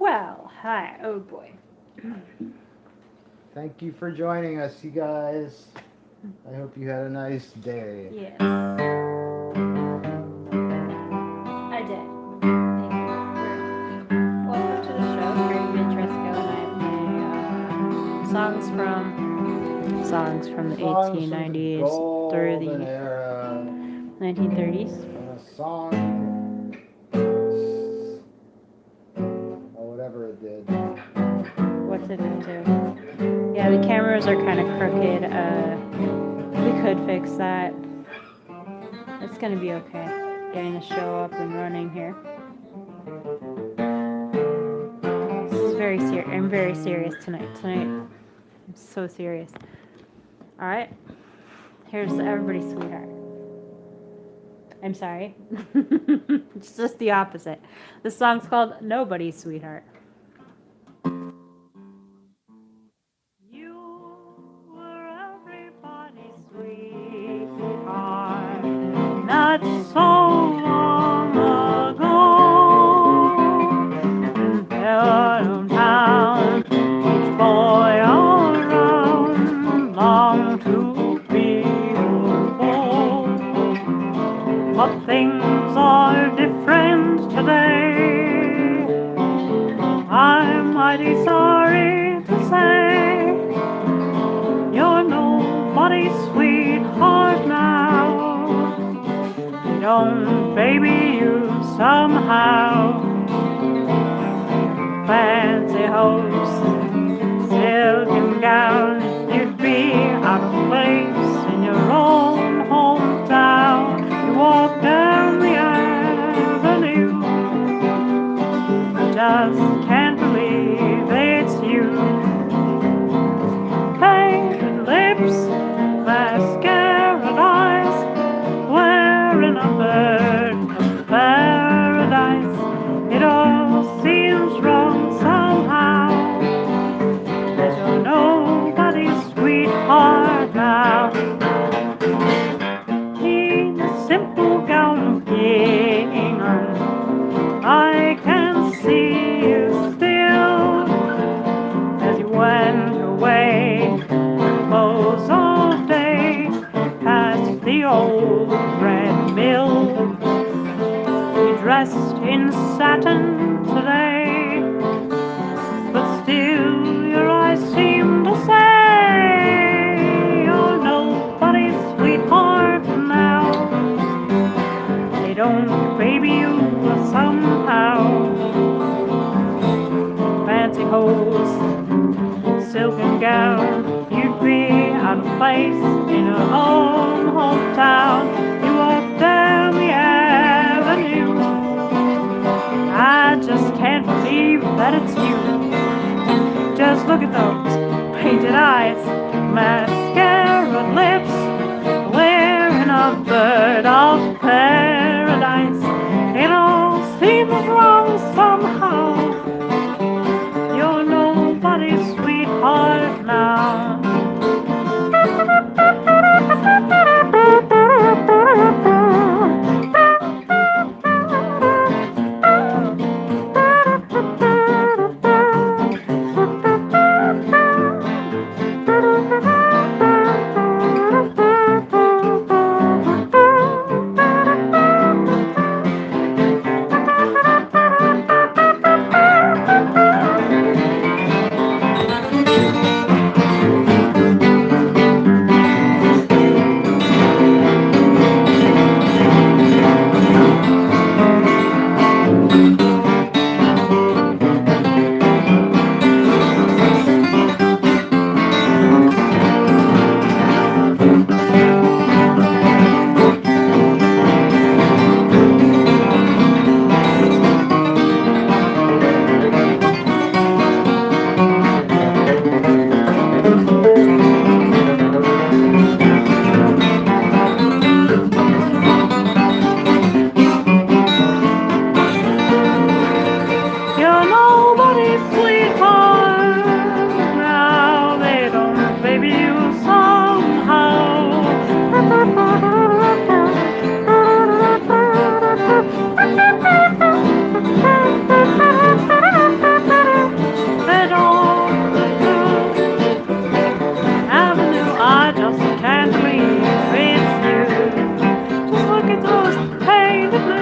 Well, hi. Oh boy. Thank you for joining us, you guys. I hope you had a nice day. Yes. I did. Thank you. Welcome to the show. Carrie Vitresco, and I play songs from the Songs from the 1890s through golden the era. 1930s. And a song, or whatever it did. What's it into? Yeah, the cameras are kind of crooked. We could fix that. It's gonna be okay. Getting the show up and running here. This is very serious. I'm very serious tonight. I'm so serious. All right. Here's Everybody's Sweetheart. I'm sorry. It's just the opposite. This song's called Nobody's Sweetheart. You were everybody's sweetheart, not so long ago. In downtown, each boy all around longed to be your beau. But things are different today. I'm mighty sorry to say you're nobody's sweetheart now. They don't baby you somehow. Fancy hopes, silken gown, you'd be out of place in your own hometown. You walk down the avenue, just can't believe it's you. Painted lips, mascara eyes, wearing a bird of paradise. It all seems wrong somehow, that you're nobody's sweetheart now. In a simple gown of gingham, I can see you still as you went away, close all day past the old red mill. You dressed in satin today, but still your eyes seem to say you're nobody's sweetheart now. They don't baby you somehow. Fancy hose, silken gown, you'd be out of place in your own hometown. You walk down the avenue, I just can't believe that it's you. Just look at those painted eyes, mascara lips, wearing a bird of paradise. It all seems wrong somehow. You're nobody's sweetheart now.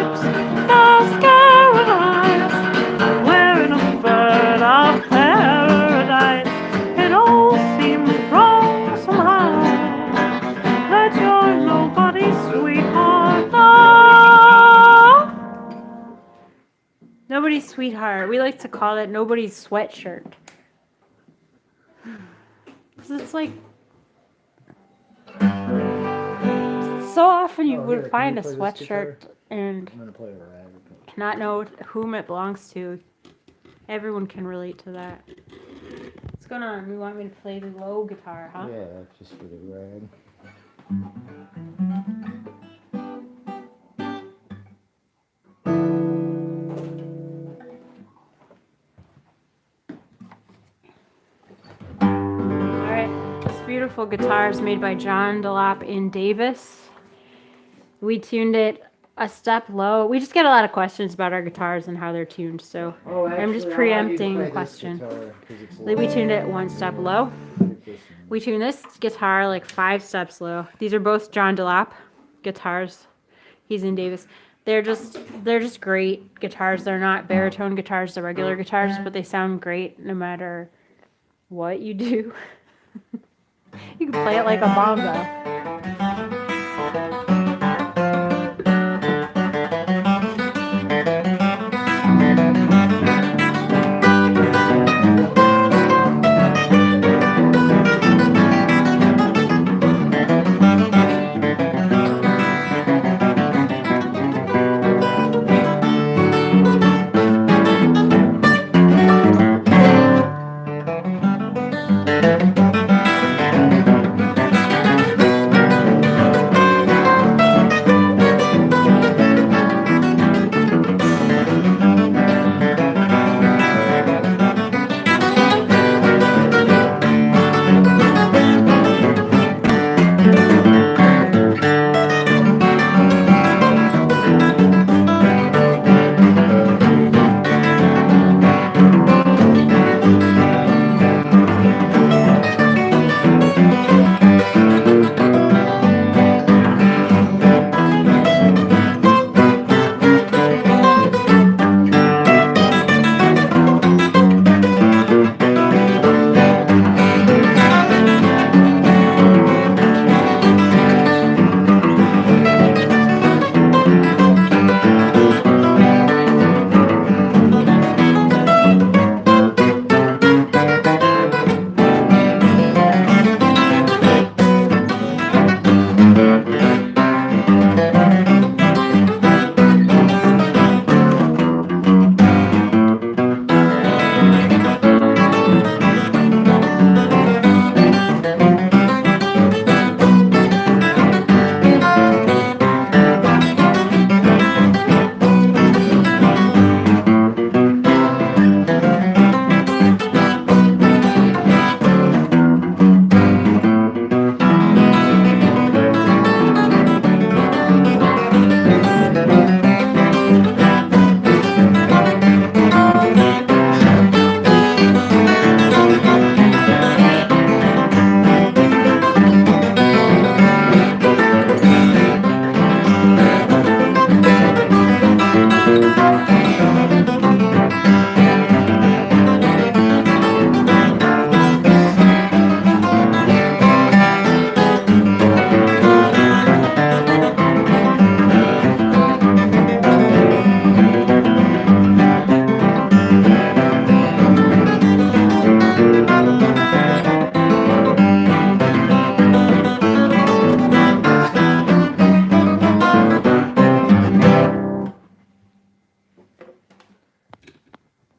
lips, mascara eyes, wearing a bird of paradise. It all seems wrong somehow, that you're nobody's sweetheart now. Nobody's sweetheart. We like to call it nobody's sweatshirt. Because it's like, so often you would find a sweatshirt and I'm gonna play a rag. not know whom it belongs to. Everyone can relate to that. What's going on? You want me to play the low guitar, huh? Yeah, just for the rag. Alright, this beautiful guitar is made by John Delap in Davis. We tuned it a step low. We just get a lot of questions about our guitars and how they're tuned, so Oh, actually, I'm just I want you to preempting play the this question. guitar, 'cause it's We low. tuned it one step low. Like this one. We tuned this guitar like 5 steps low. These are both John Delap guitars. He's in Davis. They're just great guitars. They're not baritone guitars, they're regular guitars, but they sound great no matter what you do. You can play it like a bongo.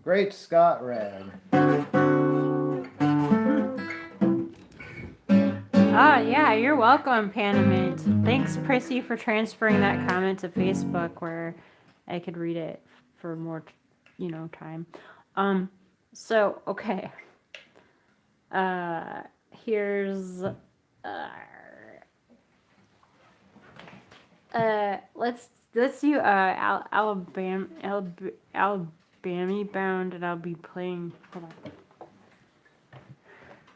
Great Scott rag. Oh, yeah, you're welcome, Panamint. Thanks, Prissy, for transferring that comment to Facebook where I could read it for more, time. So, okay. Here's, let's do, Alabama bound, and I'll be playing, hold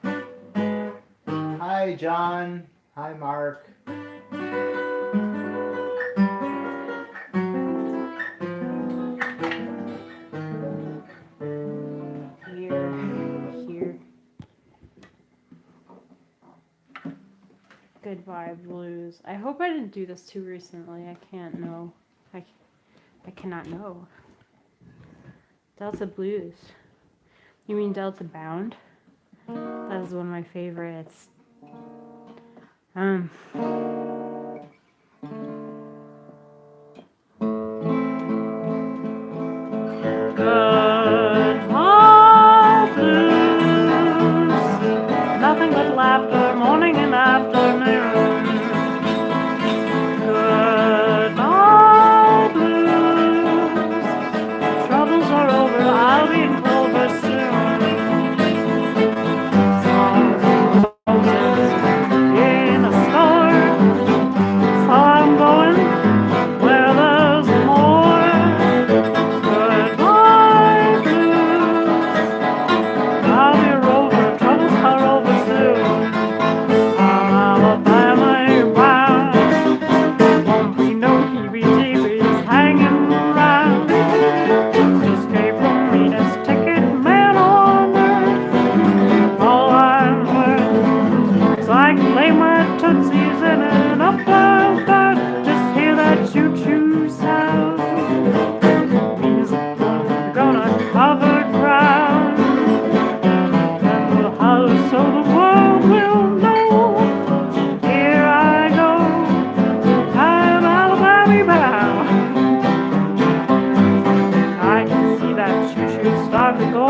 on. Hi, John. Hi, Mark. Good Vibe Blues. I hope I didn't do this too recently. I can't know. I cannot know. Delta Blues. You mean Delta Bound? That is one of my favorites. Good Vibe Blues. Nothing but laughter, morning and afternoon. Good Vibe Blues. Troubles are over, I'll be in clover soon. Songs and roses in a store. So I'm going where there's more. Good Vibe Blues. I'll be rover, troubles are over soon. I'm Alabama bound. Won't be no heebie-jeebies hanging around. Escape from meanest ticket man on earth. All I'm worth is I can lay my tootsies in an up-down. Just hear that choo-choo sound. Means I'm gonna cover ground. And we'll holler so the world will know. Here I go, I'm Alabama bound. I can see that choo-choo start to go.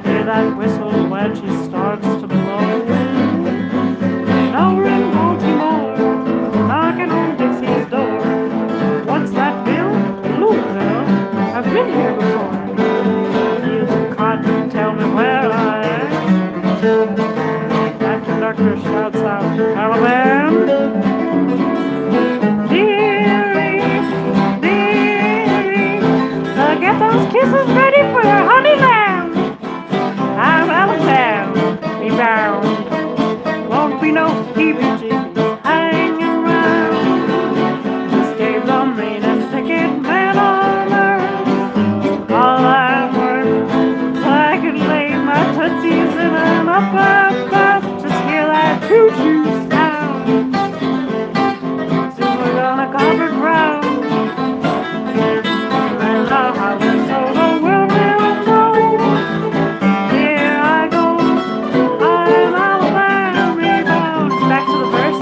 Hear that whistle when she starts to blow. Now we're in Baltimore, knocking on Dixie's door. What's that, Bill? Louisville? I've been here before. Fields of cotton, tell me where I am. That conductor shouts out, Alabama. Dearie, dearie, get those kisses ready for your honey lamb. I'm Alabama, be bound. Won't be no heebie-jeebies hanging around. Escape the meanest ticket man on earth. All I'm worth is I can lay my tootsies in an up. Just hear that choo-choo sound. Soon we're gonna cover ground. And I'll holler so the world will know. Here I go, I'm Alabama bound. Back to the verse.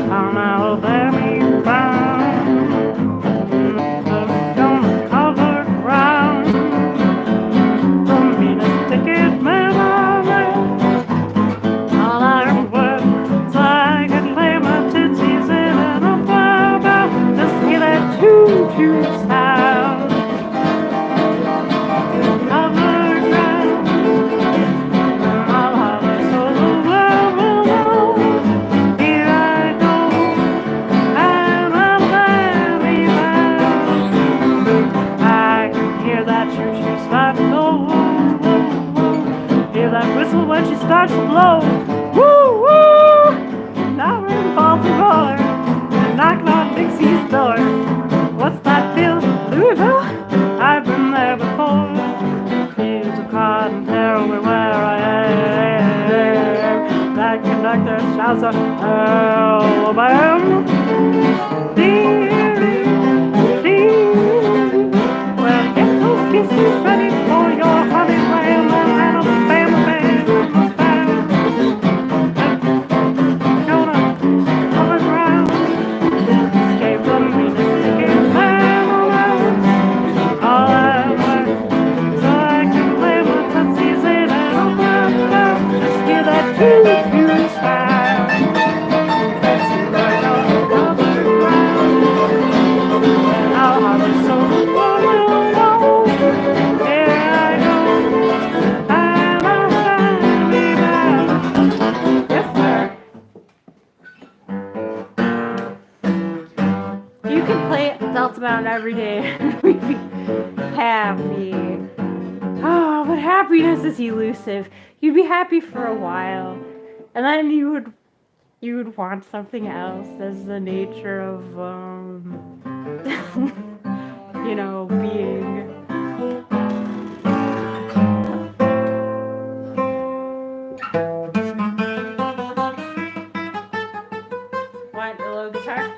I'm Alabama bound. Gonna cover ground. The meanest ticket man I earth. All I'm worth is I can lay my tootsies in an up. Just hear that choo-choo sound. Cover ground. I'll holler so the world will know. Here I go, I'm Alabama bound. I can hear that choo-choo start to go. Hear that whistle when she starts to blow. Woo, woo! Now we're in Baltimore, knocking on Dixie's door. What's that, Bill? Louisville? I've been there before. Fields of cotton, tell me where I am. That conductor shouts out, Alabama. Dearie, dearie, well, get those kisses ready for your honey lamb. I'm Alabama bound. Gonna cover ground. Escape from meanest ticket man on earth. All I want is I can lay my tootsies in an up. Just hear that choo-choo sound. We're gonna cover ground. lots of mountain every day. We'd be happy. Oh, but happiness is elusive. You'd be happy for a while, and then you would want something else. That's the nature of being. Want a little guitar?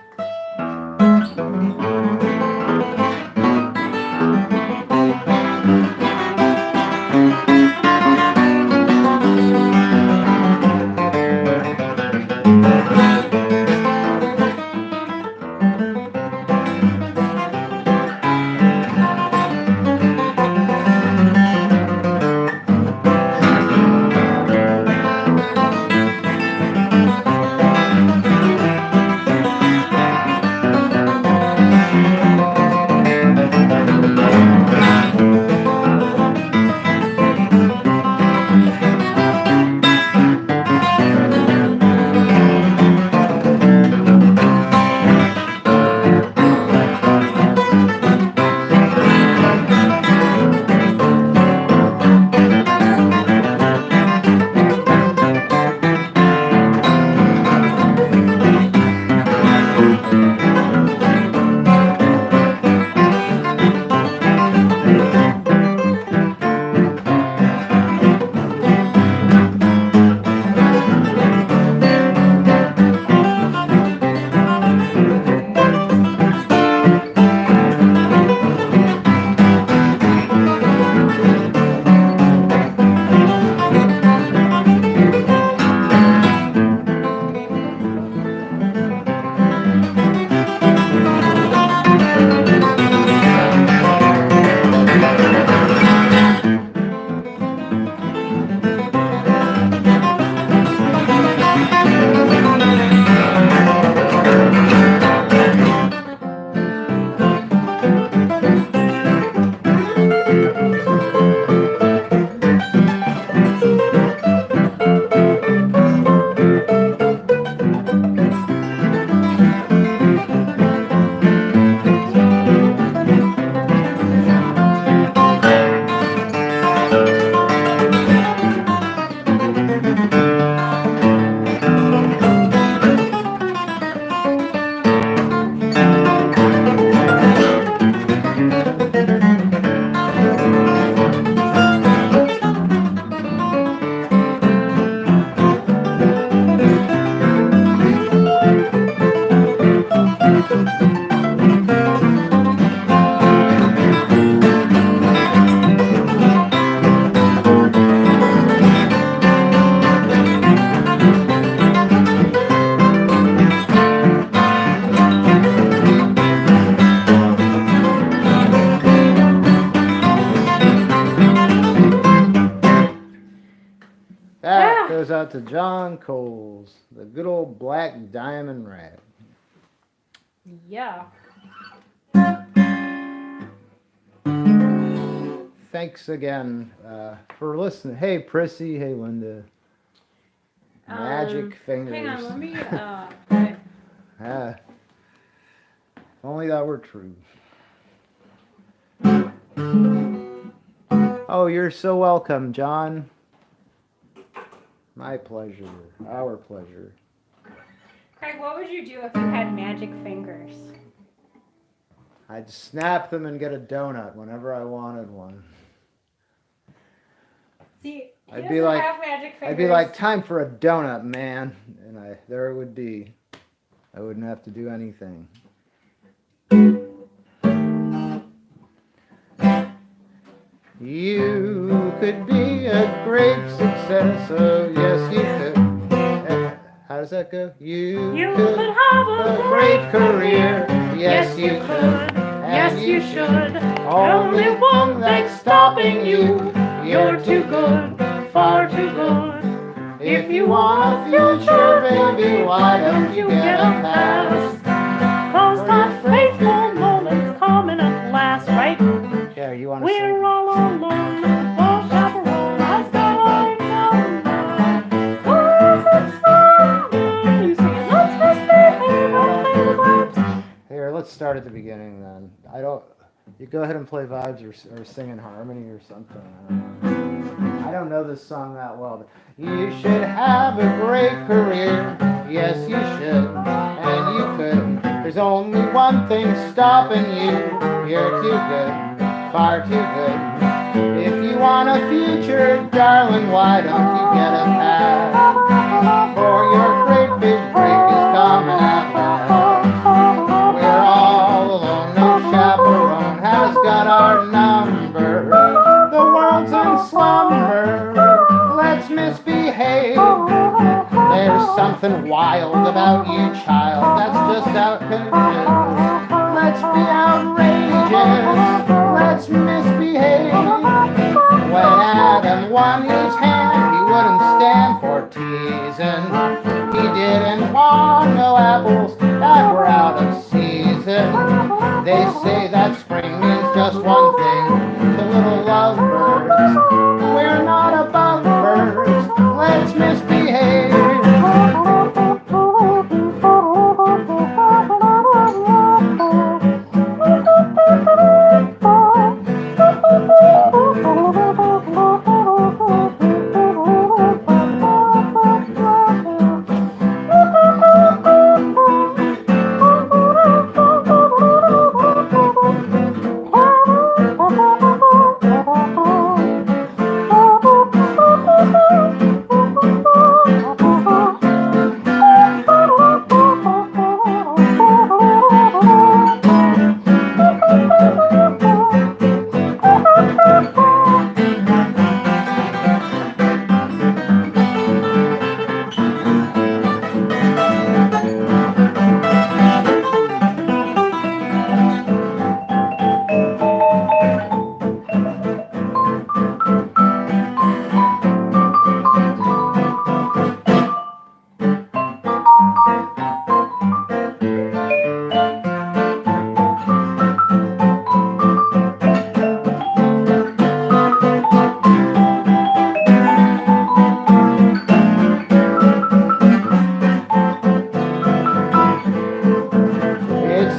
That goes out to John Coles, the good old Black Diamond Rat. Yeah. Thanks again for listening. Hey, Prissy. Hey, Linda. Magic fingers. Hang on, let me. Ah, if only that were true. Oh, you're so welcome, John. My pleasure. Our pleasure. Craig, what would you do if you had magic fingers? I'd snap them and get a donut whenever I wanted one. See, he I'd doesn't be like, have magic fingers. I'd be like, time for a donut, man. And there it would be. I wouldn't have to do anything. You could be a great success, oh yes you could. How does that go? You could have a great career, yes you could, yes and you should. Only one thing's stopping you, you're too good, far too good. If you want a future, baby, why don't you get a pass? 'Cause that faithful moment's coming at last, right? Yeah, you want to We're all alone, all chaperone, us going down the line. You sing, let's misbehave and play the claps. Here, let's start at the beginning then. I don't. You go ahead and play vibes or sing in harmony or something. I don't know this song that well. But you should have a great career. Yes, you should. And you could. There's only one thing stopping you. You're too good. Far too good. If you want a future, darling, why don't you get a pass? For your great big break is coming at last. We're all alone, no chaperone has got our number. The world's in slumber, let's misbehave. There's something wild about you, child, that's just outrageous. Let's be outrageous, let's misbehave. When Adam won his hand, he wouldn't stand for teasing. He didn't want no apples that were out of season. They say that spring means just one thing to little lovebirds. We're not above birds, let's misbehave.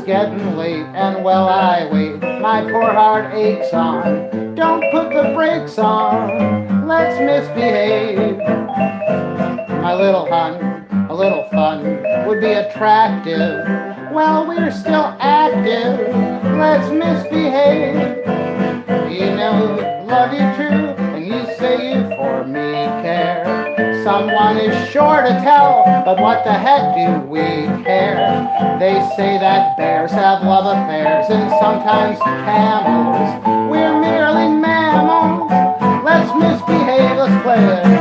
Getting late and well I wait, my poor heart aches on. Don't put the brakes on, let's misbehave. My little hun, a little fun would be attractive. Well, we're still active, let's misbehave. You know, love you true, and you say you for me care. Someone is sure to tell, but what the heck do we care? They say that bears have love affairs and sometimes camels. We're merely mammals. Let's misbehave, let's play it.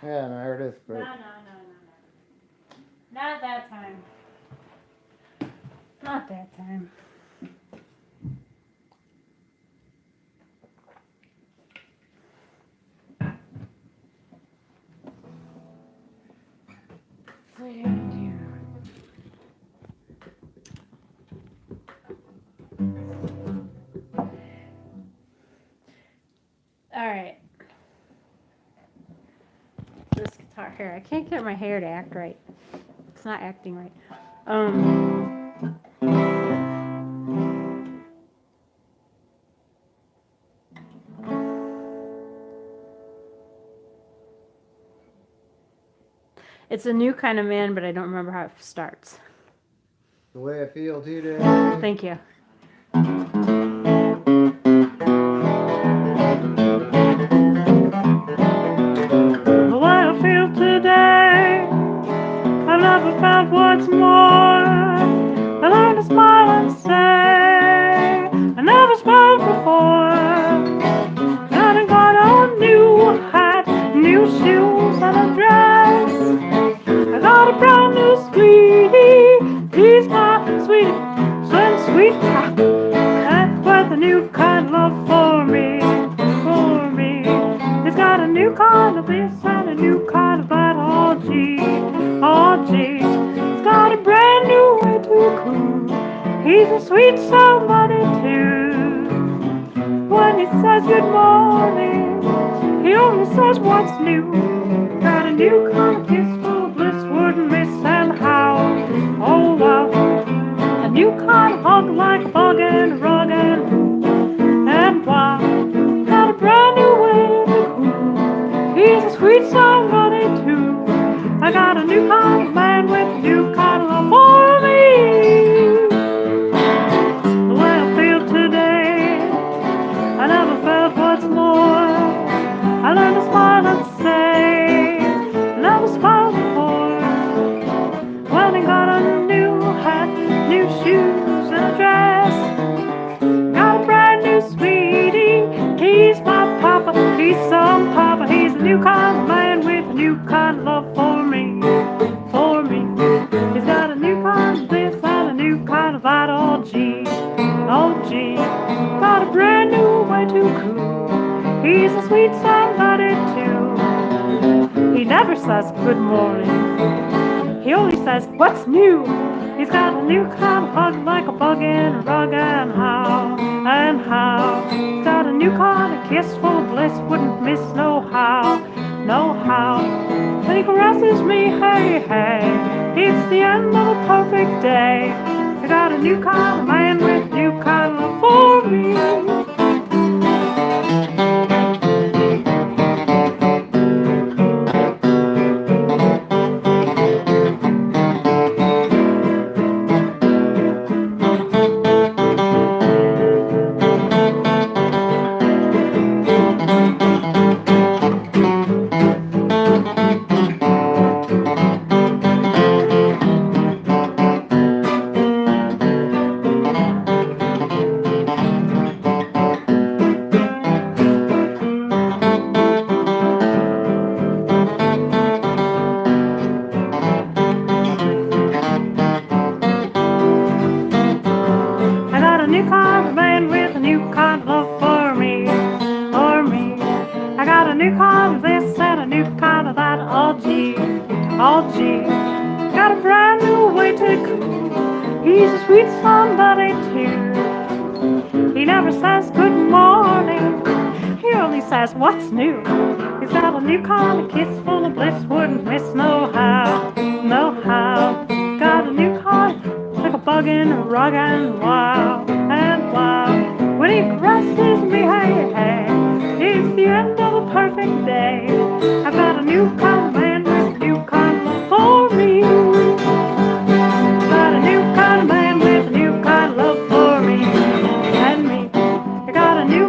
Yeah, Meredith, but No. Not that time. Not that time. All right. This guitar here, I can't get my hair to act right. It's not acting right. It's a new kind of man, but I don't remember how it starts. the way I feel today. Thank you. The way I feel today, I never felt what's more. I learned to smile and say, I never spoke before. And I got a new hat new kind of love for me, for me. He's got a new kind of this and a new kind of that. Oh gee, oh gee. He's got a brand new way to cool. He's a sweet somebody too. When he says good morning, he only says what's new. Got a new kind of kiss full of bliss, wouldn't miss and how. Oh wow. A new kind of hug like a bug and a rug and wow. Got a brand new way to cool. He's a sweet somebody too. I got a new kind of man with a new kind of love for me. The way I feel today, I never felt what's more. I learned to smile and say, never smiled before. When I got a new hat, new shoes and a dress, got a brand new sweetie. He's my papa, he's some papa. He's a new kind of man with a new kind of love for me, for me. He's got a new kind of this and a new kind of that. Oh gee, oh gee. Got a brand new way to cool. He's a sweet somebody too. He never says good morning. He only says what's new. He's got a new kind of hug like a bug in a rug and how, and how. He's got a new kind of kiss full of bliss, wouldn't miss no how, no how. When he caresses me, hey, hey, it's the end of a perfect day. I got a new kind of man with a new kind of love for me. He's a sweet somebody too. He never says good morning. He only says what's new. He's got a new kind of kiss full of bliss, wouldn't miss no how, no how. Got a new kind like a bug in a rug and wow, and wow. When he caresses me, hey, hey, it's the end of a perfect day. I've got a new kind of man with a new kind of love for me. Got a new kind of man with a new kind of love for me and me. I got a new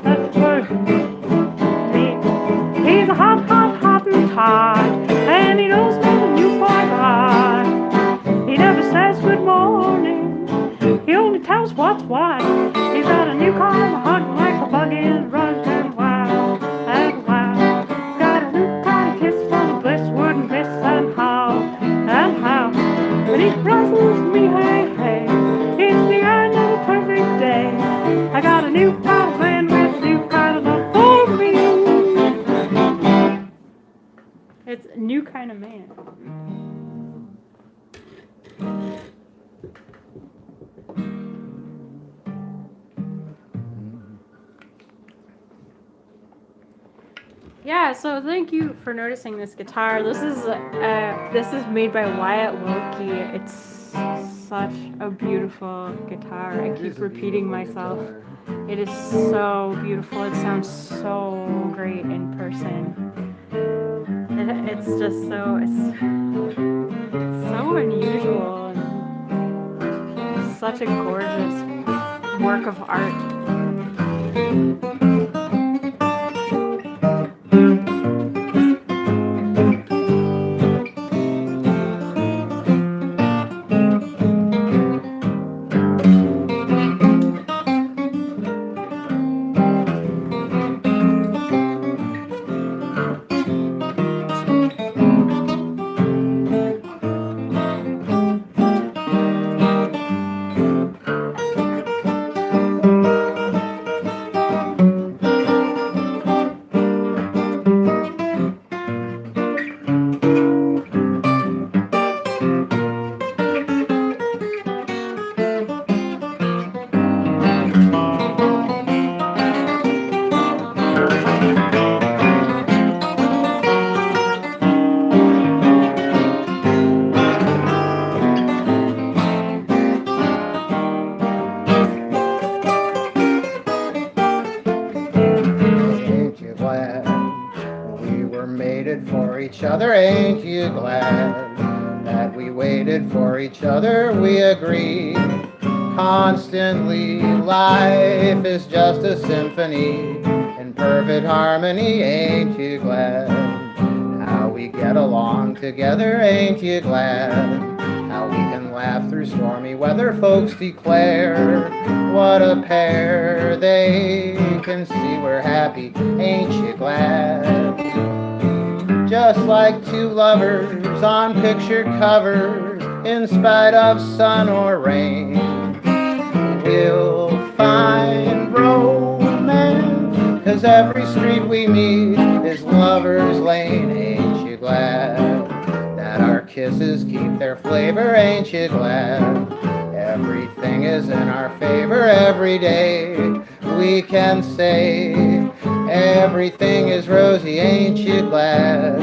love for me. He's a hot, hot, hot and hot, and he knows me when you quite right. He never says good morning. He only tells what's what. He's got a new kind of hug like a bug in a rug and wow, and wow. Got a new kind of kiss from the bliss, wouldn't miss and how, and how. When he caresses me, hey, hey, it's the end of a perfect day. I got a new kind of man with a new kind of love for me. It's a new kind of man. Yeah, so thank you for noticing this guitar. This is made by Wyatt Wilkie. It's such a beautiful guitar. I keep repeating myself. It is so beautiful. It sounds so great in person. It's just it's so unusual and such a gorgeous work of art. each other, ain't you glad that we waited for each other? We agreed constantly, life is just a symphony in perfect harmony, ain't you glad how we get along together, ain't you glad how we can laugh through stormy weather? Folks declare what a pair, they can see we're happy, ain't you glad? Just like two lovers on picture covers, in spite of sun or rain, we'll find romance, 'cause every street we meet is Lover's Lane, ain't you glad that our kisses keep their flavor, ain't you glad everything is in our favor every day? We can say everything is rosy, ain't you glad?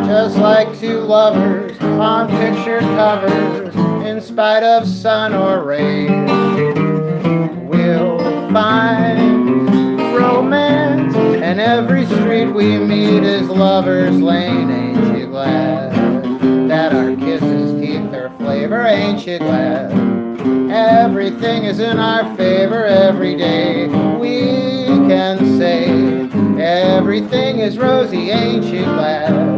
Just like two lovers on picture covers, in spite of sun or rain, we'll find romance, and every street we meet is Lover's Lane, ain't you glad that our kisses keep their flavor, ain't you glad everything is in our favor every day? We can say everything is rosy, ain't you glad?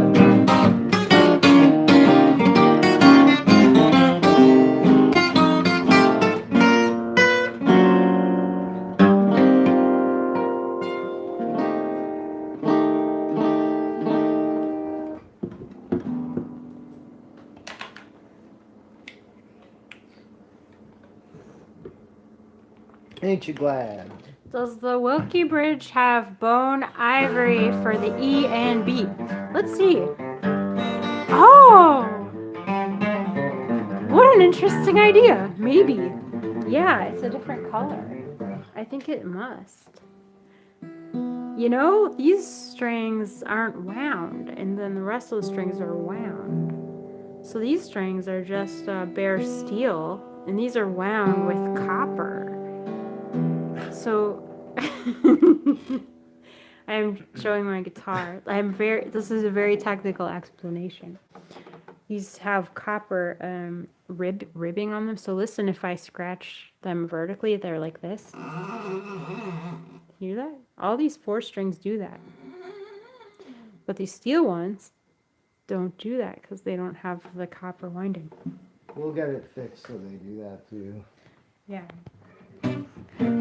Ain't you glad? Does the Wilkie Bridge have bone ivory for the E and B? Let's see. Oh! What an interesting idea. Maybe. Yeah, it's a different color. I think it must. You know, these strings aren't wound, and then the rest of the strings are wound. So these strings are just bare steel, and these are wound with copper. So I'm showing my guitar. This is a very technical explanation. These have copper ribbing on them. So listen, if I scratch them vertically, they're like this. Hear that? All these 4 strings do that. But these steel ones don't do that because they don't have the copper winding. We'll get it fixed so they do that too. Yeah.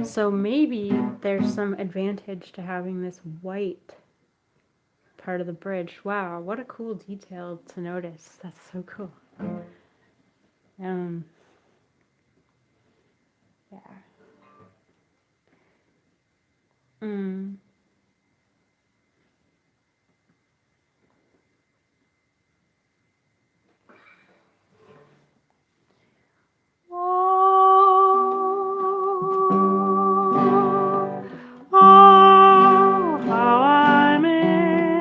So maybe there's some advantage to having this white part of the bridge. Wow, what a cool detail to notice. That's so cool. Yeah. Oh, how I miss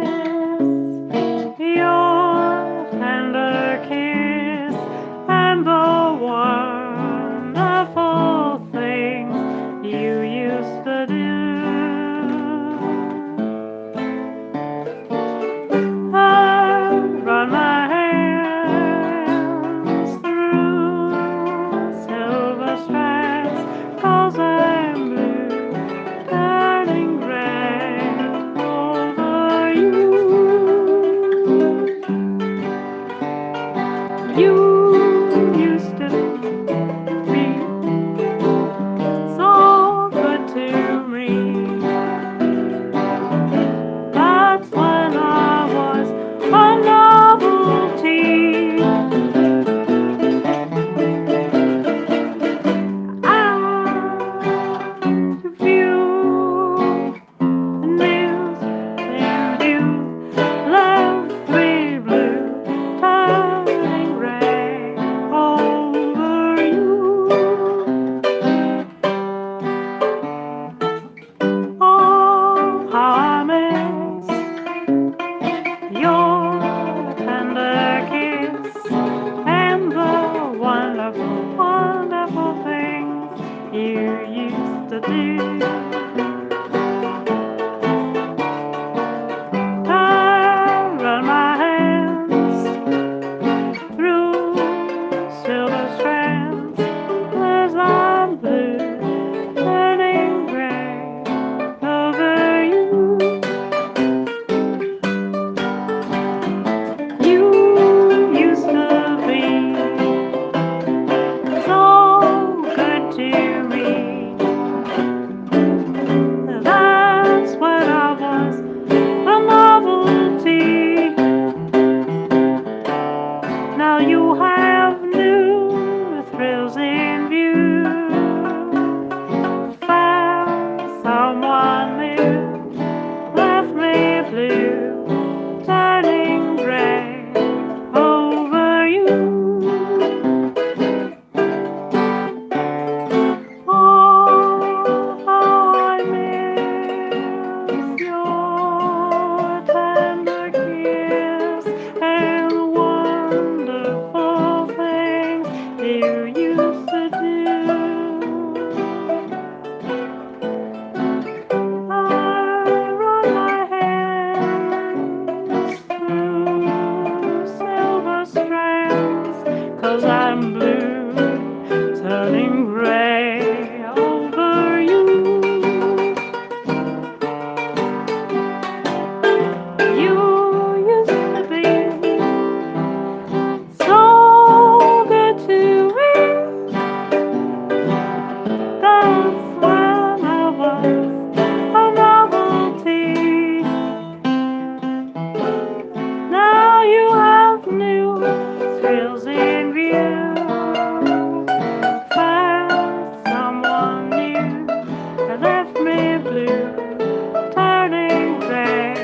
you used to do. I run my hands through silver strands as I'm blue, turning gray over you. You used to be so good to me. That's when I was a novelty. Now you have new thrills in view. Found someone new, left me blue, turning gray over you. Oh, how I miss your tender kiss and the wonderful things you used to do. I run my hands through silver strands, 'cause I'm blue, turning gray over you. You used to be so good to me. That's when I was a novelty. Now you have new thrills in view. Found someone new and left me blue, turning gray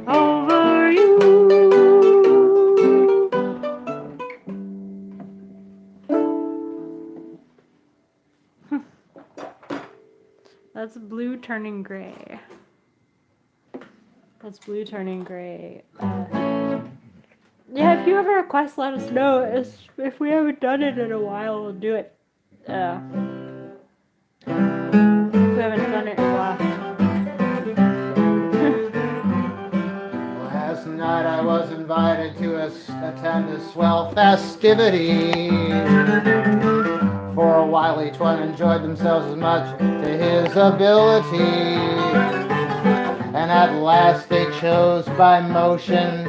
over you. That's blue turning gray. That's blue turning gray. Yeah, if you have a request, let us know. If we haven't done it in a while, we'll do it. If we haven't done it in a while. Last night I was invited to attend a swell festivity. For a while each one enjoyed themselves as much to his ability. And at last they chose by motion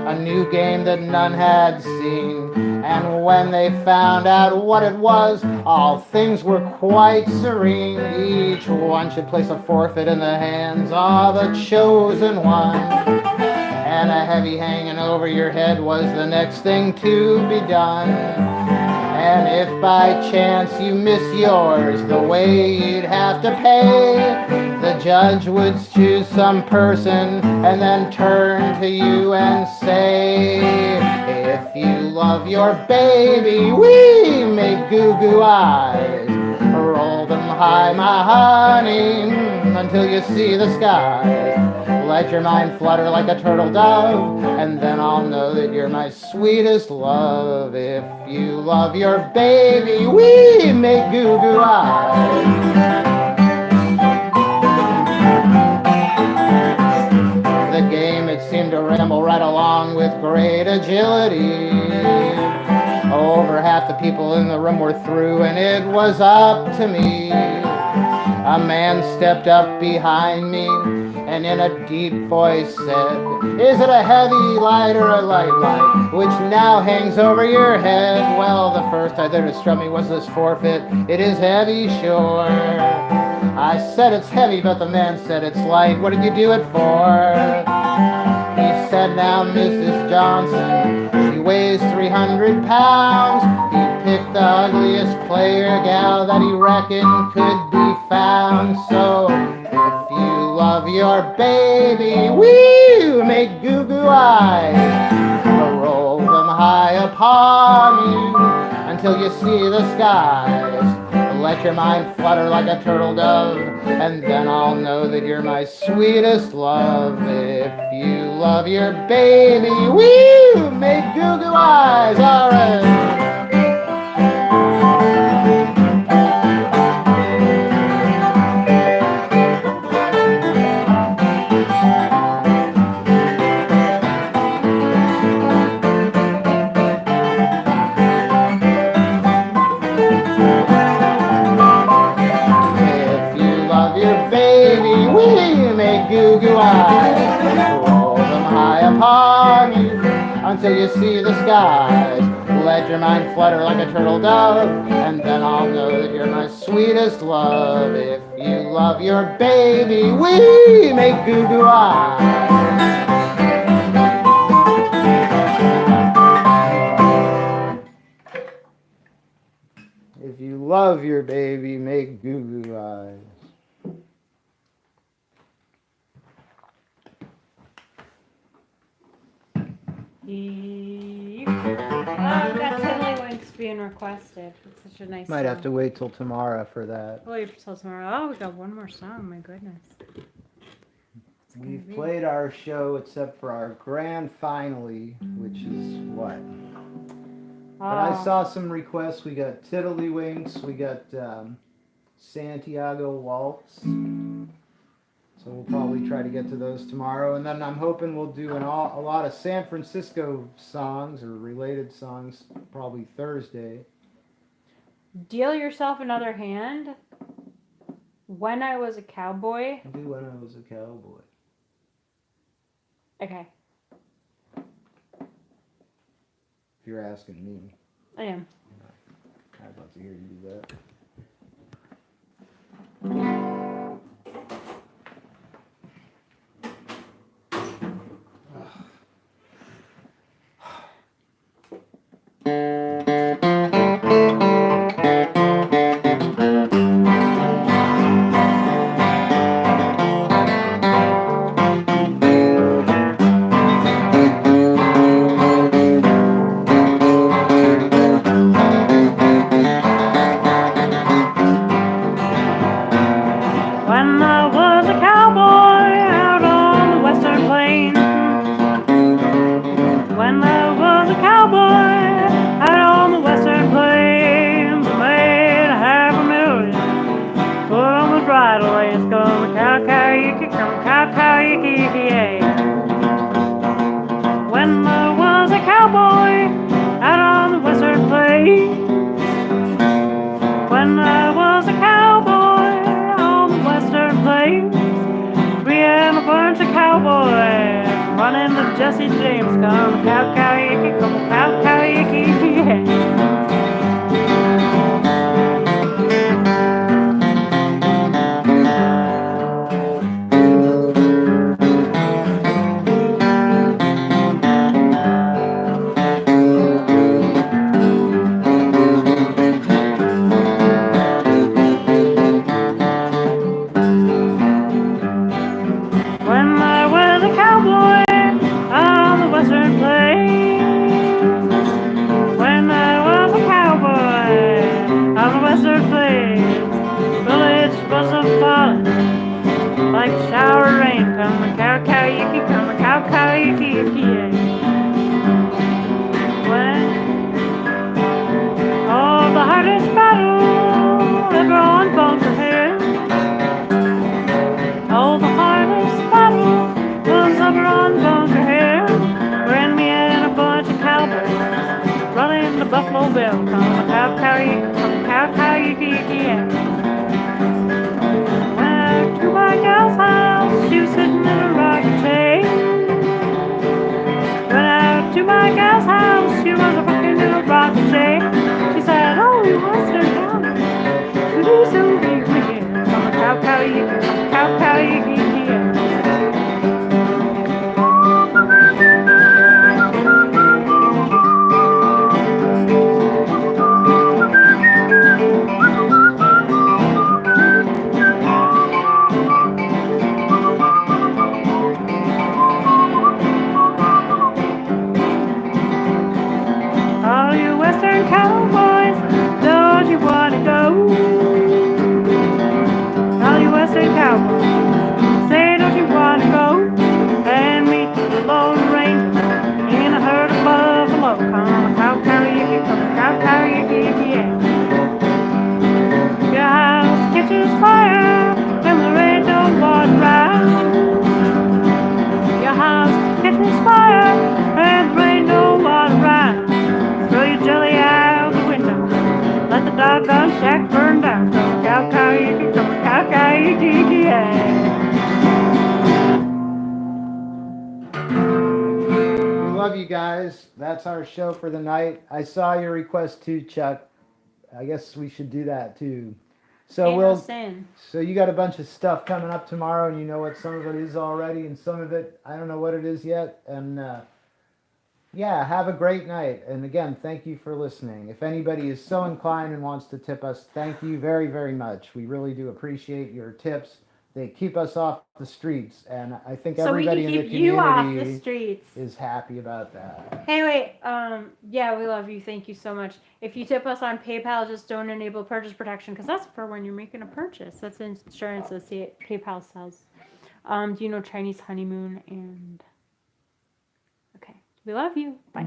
a new game that none had seen. And when they found out what it was, all things were quite serene. Each one should place a forfeit in the hands of a chosen one. And a heavy hanging over your head was the next thing to be done. And if by chance you miss yours, the way you'd have to pay, the judge would choose some person and then turn to you and say, if you love your baby, we make goo-goo eyes. Roll them high, my honey, until you see the skies. Let your mind flutter like a turtle dove, and then I'll know that you're my sweetest love. If you love your baby, we make goo-goo eyes. The game, it seemed to ramble right along with great agility. Over half the people in the room were through, and it was up to me. A man stepped up behind me and in a deep voice said, is it a heavy light or a light light which now hangs over your head? Well, the first idea that struck me was this forfeit. It is heavy, sure. I said it's heavy, but the man said it's light. What did you do it for? He said, now, Mrs. Johnson, she weighs 300 pounds. He picked the ugliest player gal that he reckoned could be found. So, if you love your baby, we make goo-goo eyes. Roll them high upon you until you see the skies. Let your mind flutter like a turtle dove, and then I'll know that you're my sweetest love. If you love your baby, we make goo-goo eyes. All right. until you see the skies. Let your mind flutter like a turtle dove, and then I'll know that you're my sweetest love. If you love your baby, we make goo-goo eyes. If you love your baby, make goo-goo eyes. That Tiddlywinks being requested. It's such a nice Might song. have to wait till tomorrow for that. Wait till tomorrow. Oh, we got one more song. My goodness. What's it gonna We've be? played our show except for our grand finale, which is what? But I saw some requests. We got Tiddlywinks. We got Santiago Waltz. So we'll probably try to get to those tomorrow. And then I'm hoping we'll do a lot of San Francisco songs or related songs probably Thursday. Deal Yourself Another Hand. When I Was a Cowboy. I do When I Was a Cowboy. Okay, If you're asking me. I am. I'd love to hear you do that. When I was a cowboy out on the western plains. When I was a cowboy out on the western plains, I made $500,000. Put on the bridle lace, come cow-cow-yiki, come cow-cow-yiki, yeah. When I was a cowboy out on the western plains. When I was a cowboy on the western plains, we had a bunch of cowboys running to Jesse James. Come cow-cow-yiki, come cow-cow-yiki, yeah. When I was a cowboy on the western plains. When I was a cowboy on the western plains. Bullets was a falling like shower rain. Come a cow-cow-yiki, come a cow-cow-yiki, yeah. When all the hardest battle ever on Bunker Hill. Oh, the hardest battle was over on Bunker Hill, when me and a bunch of cowboys running to Buffalo Bill. Come a cow-cow-yiki, come a cow-cow-yiki, yeah. Went to my gal's house, she was sitting in a rocking chair. Went out to my gal's house, she was a rocking in a rocking chair. She said, oh, you western cowboy, you do so big to hear. Come a cow-cow-yiki, come a cow-cow-yiki, yeah. All you western cowboys, don't you wanna go? All you western cowboys, say don't you wanna go and meet the Lone Ranger in a herd of buffalo? Come a cow-cow-yiki, come a cow-cow-yiki, yeah. Your house catches fire and there ain't no water around. Your house catches fire and there ain't no water around. Throw your jelly out the window, let the doggone shack burn down. Come a cow-cow-yiki, come a cow-cow-yiki, yeah. We love you you guys. That's our show for the night. I saw your request too, Chuck. I guess we should do that too. So Ain't no we'll. sin. So you got a bunch of stuff coming up tomorrow, and you know what some of it is already, and some of it I don't know what it is yet. And yeah, have a great night. And again, thank you for listening. If anybody is so inclined and wants to tip us, thank you very, very much. We really do appreciate your tips. They keep us off the streets, and I think So we can everybody in the keep you off the community streets. is happy about that. Hey, wait. Yeah, we love you. Thank you so much. If you tip us on PayPal, just don't enable purchase protection because that's for when you're making a purchase. That's insurance that PayPal sells. Do you know Chinese honeymoon and? Okay. We love you. Bye.